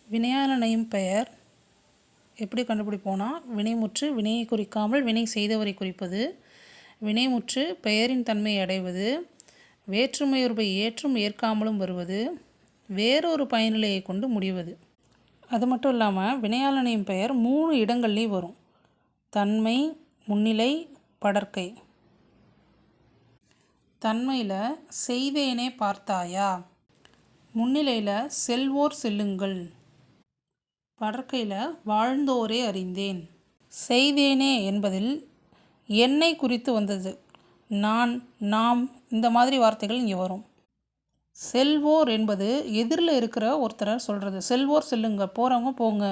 வினையாளனையும் பெயர் எப்படி கண்டுபிடிப்போம்னா, வினைமுற்று வினையை குறிக்காமல் வினை செய்தவரை குறிப்பது, வினைமுற்று பெயரின் தன்மையை அடைவது, வேற்றுமையுருவை ஏற்றும் ஏற்காமலும் வருவது, வேறொரு பயனிலையை கொண்டு முடிவது. அது மட்டும் இல்லாமல் வினையாளனையும் பெயர் 3 இடங்கள்லேயும் வரும். தன்மை, முன்னிலை, படர்க்கை. தன்மையில் செய்தேனே பார்த்தாயா, முன்னிலையில் செல்வோர் செல்லுங்கள், படர்க்கையில் வாழ்ந்தோரே அறிந்தேன். செய்தேனே என்பதில் என்னை குறித்து வந்தது. நான், நாம் இந்த மாதிரி வார்த்தைகள் இங்கே வரும். செல்வோர் என்பது எதிரில் இருக்கிற ஒருத்தரை சொல்கிறது. செல்வோர் செல்லுங்க, போகிறவங்க போங்க,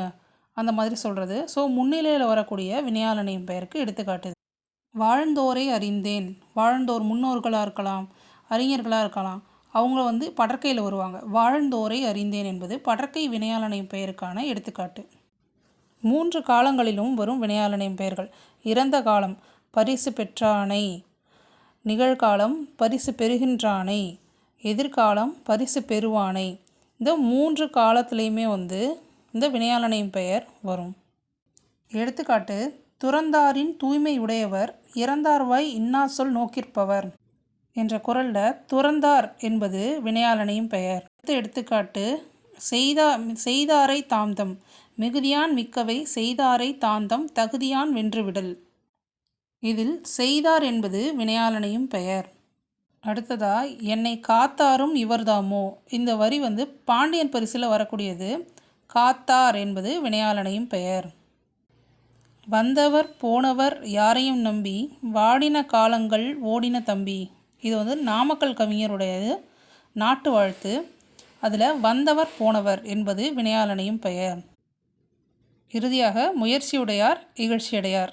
அந்த மாதிரி சொல்கிறது. ஸோ முன்னிலையில் வரக்கூடிய வினையாளனையும் பெயருக்கு எடுத்துக்காட்டுது. வாழ்ந்தோரை அறிந்தேன். வாழ்ந்தோர் முன்னோர்களாக இருக்கலாம், அறிஞர்களாக இருக்கலாம். அவங்க படர்க்கையில் வருவாங்க. வாழ்ந்தோரை அறிந்தேன் என்பது படர்க்கை வினையாளனையும் பெயருக்கான எடுத்துக்காட்டு. 3 காலங்களிலும் வரும் வினையாளனையும் பெயர்கள். இறந்த காலம் பரிசு பெற்றானை, நிகழ்காலம் பரிசு பெறுகின்றானை, எதிர்காலம் பரிசு பெறுவானை. இந்த 3 காலத்துலேயுமே இந்த வினையாளனையும் பெயர் வரும். எடுத்துக்காட்டு: துறந்தாரின் தூய்மை உடையவர், இறந்தார்வாய் இன்னார் சொல் நோக்கிற்பவர் என்ற குறளில் துறந்தார் என்பது வினையாளனையும் பெயர். எடுத்துக்காட்டு: செய்தாரை தாந்தம், மிகுதியான் மிக்கவை செய்தாரை தாந்தம் தகுதியான் வென்றுவிடல். இதில் செய்தார் என்பது வினையாளனையும் பெயர். அடுத்ததா, என்னை காத்தாரும் இவர்தாமோ. இந்த வரி பாண்டியன் பரிசில் வரக்கூடியது. காத்தார் என்பது வினையாளனையும் பெயர். வந்தவர் போனவர் யாரையும் நம்பி, வாடின காலங்கள் ஓடின தம்பி. இது நாமக்கல் கவிஞருடையது, நாட்டு வாழ்த்து. அதில் வந்தவர் போனவர் என்பது வினையாளனையும் பெயர். இறுதியாக, முயற்சியுடையார் இகழ்ச்சியடையார்.